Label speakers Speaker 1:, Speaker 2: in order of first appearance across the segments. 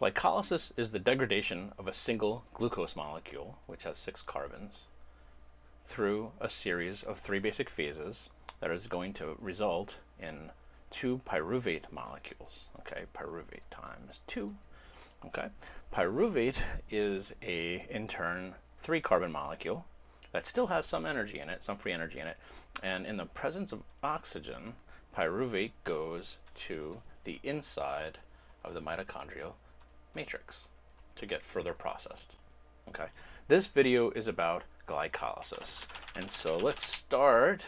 Speaker 1: Glycolysis is the degradation of a single glucose molecule, which has 6 carbons, through a series of 3 basic phases that is going to result in 2 pyruvate molecules. Okay, pyruvate times 2. Okay, pyruvate is in turn 3 carbon molecule that still has some energy in it, some free energy in it, and in the presence of oxygen, pyruvate goes to the inside of the mitochondrial matrix to get further processed. Okay, this video is about glycolysis, and so let's start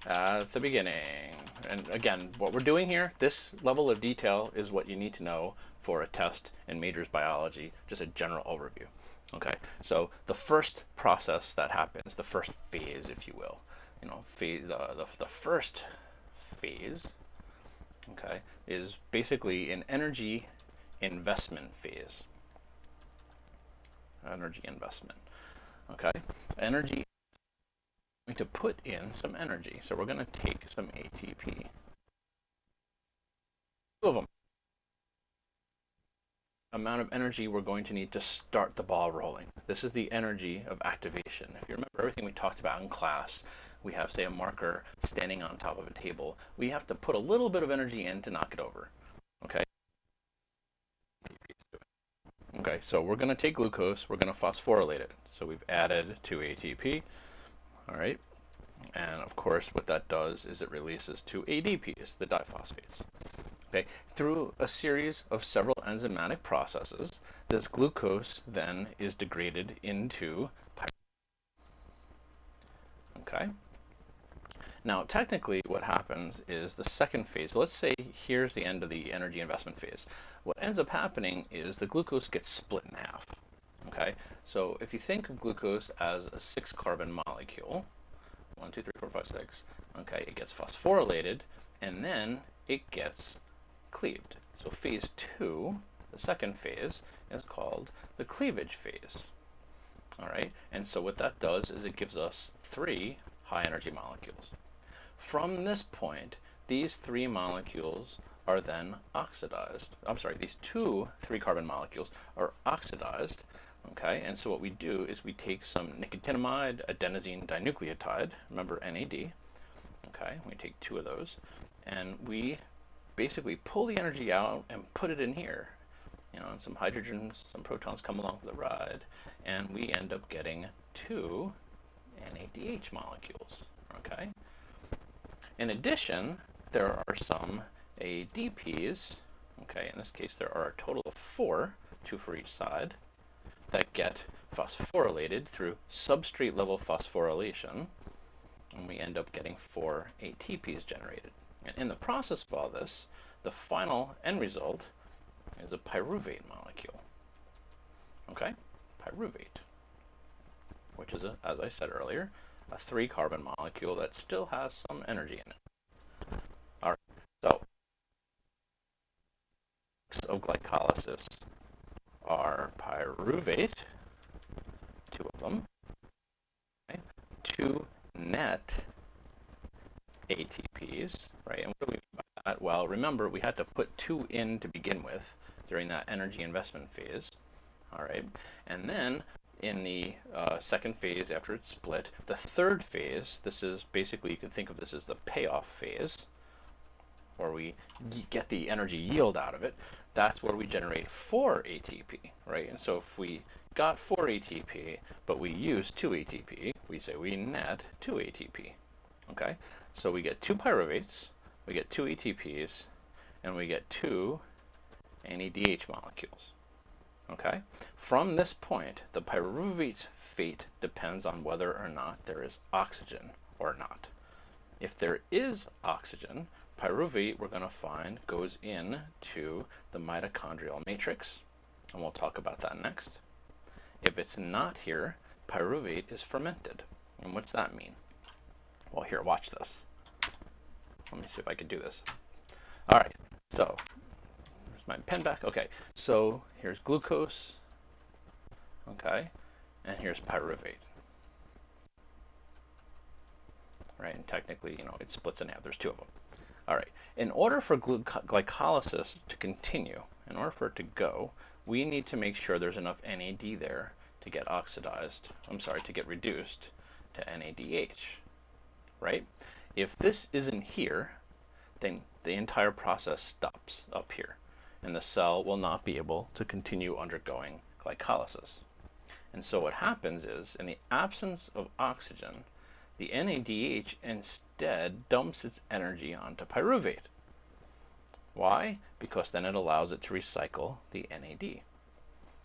Speaker 1: at the beginning. And again, what we're doing here, this level of detail is what you need to know for a test in majors biology, just a general overview. Okay, so the first process that happens, the first phase, if you will, the first phase, okay, is basically an energy investment phase. Energy investment. Okay, energy, going to put in some energy. So we're going to take some ATP. 2 of them. Amount of energy we're going to need to start the ball rolling. This is the energy of activation. If you remember everything we talked about in class, we have, say, a marker standing on top of a table. We have to put a little bit of energy in to knock it over. Okay? Okay, so we're going to take glucose, we're going to phosphorylate it. So we've added 2 ATP. All right, and of course what that does is it releases 2 ADPs, the diphosphates. Okay, through a series of several enzymatic processes, this glucose then is degraded into pyruvate. Okay, now technically what happens is the second phase, let's say here's the end of the energy investment phase. What ends up happening is the glucose gets split in half. Okay, so if you think of glucose as a 6 carbon molecule, 1, 2, 3, 4, 5, 6, okay, it gets phosphorylated and then it gets cleaved. So phase 2, the second phase, is called the cleavage phase. All right, and so what that does is it gives us 3 high energy molecules. From this point, these 3 molecules are then oxidized. I'm sorry, these 2 3 carbon molecules are oxidized. Okay, and so what we do is we take some nicotinamide adenosine dinucleotide, remember NAD. Okay, we take 2 of those, and we basically pull the energy out and put it in here. You know, and some hydrogens, some protons come along for the ride, and we end up getting 2 NADH molecules. Okay. In addition, there are some ADPs. Okay, in this case there are a total of 4, 2 for each side, that get phosphorylated through substrate level phosphorylation, and we end up getting 4 ATPs generated. And in the process of all this, the final end result is a pyruvate molecule. Okay, pyruvate, which is, as I said earlier, a 3 carbon molecule that still has some energy in it. All right, so of glycolysis are pyruvate, 2 of them, okay, 2 net ATPs, right? And what do we mean by that? Well, remember, we had to put 2 in to begin with during that energy investment phase, all right? And then in the second phase, after it's split, the third phase, this is basically, you can think of this as the payoff phase, where we get the energy yield out of it. That's where we generate 4 ATP, right? And so if we got 4 ATP, but we use 2 ATP, we say we net 2 ATP, okay? So we get 2 pyruvates, we get 2 ATPs, and we get 2 NADH molecules, okay? From this point, the pyruvate's fate depends on whether or not there is oxygen or not. If there is oxygen, pyruvate, we're going to find, goes into the mitochondrial matrix, and we'll talk about that next. If it's not here, pyruvate is fermented. And what's that mean? Well, here, watch this. Let me see if I can do this. All right, so there's my pen back. Okay, so here's glucose, okay, and here's pyruvate. Right, and technically, you know, it splits in half. There's 2 of them. All right, in order for glycolysis to continue, in order for it to go, we need to make sure there's enough NAD there to get oxidized, to get reduced to NADH, right? If this isn't here, then the entire process stops up here, and the cell will not be able to continue undergoing glycolysis. And so what happens is, in the absence of oxygen, the NADH instead dumps its energy onto pyruvate. Why? Because then it allows it to recycle the NAD.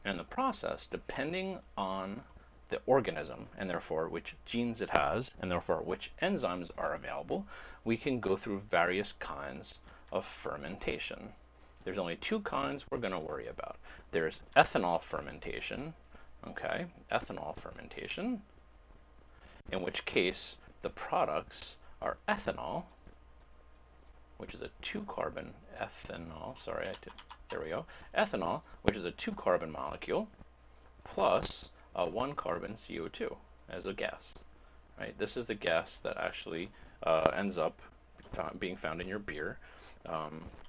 Speaker 1: And in the process, depending on the organism, and therefore which genes it has, and therefore which enzymes are available, we can go through various kinds of fermentation. There's only two kinds we're going to worry about. There's ethanol fermentation, okay, ethanol fermentation, in which case the products are ethanol, which is a 2-carbon ethanol, there we go, ethanol, which is a 2-carbon molecule, plus a 1-carbon CO2 as a gas, right? This is the gas that actually ends up being found in your beer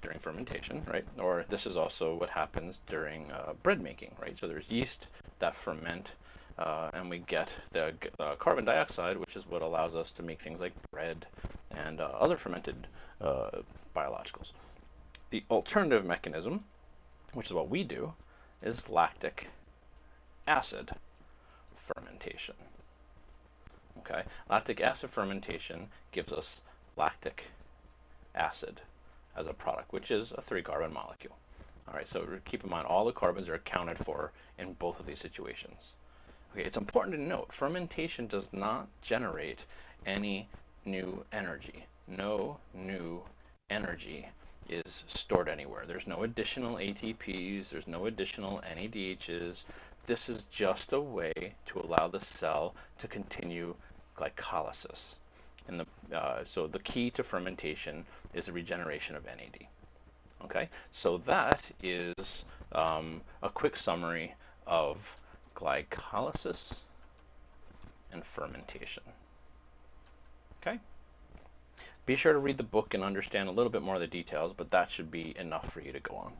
Speaker 1: during fermentation, right? Or this is also what happens during bread making, right? So there's yeast that ferment, and we get the carbon dioxide, which is what allows us to make things like bread and other fermented biologicals. The alternative mechanism, which is what we do, is lactic acid fermentation. Okay, lactic acid fermentation gives us lactic acid as a product, which is a 3-carbon molecule. All right, so keep in mind all the carbons are accounted for in both of these situations. Okay, it's important to note fermentation does not generate any new energy. No new energy is stored anywhere. There's no additional ATPs, there's no additional NADHs. This is just a way to allow the cell to continue glycolysis. And so the key to fermentation is the regeneration of NAD. Okay, so that is a quick summary of glycolysis and fermentation. Okay, be sure to read the book and understand a little bit more of the details, but that should be enough for you to go on.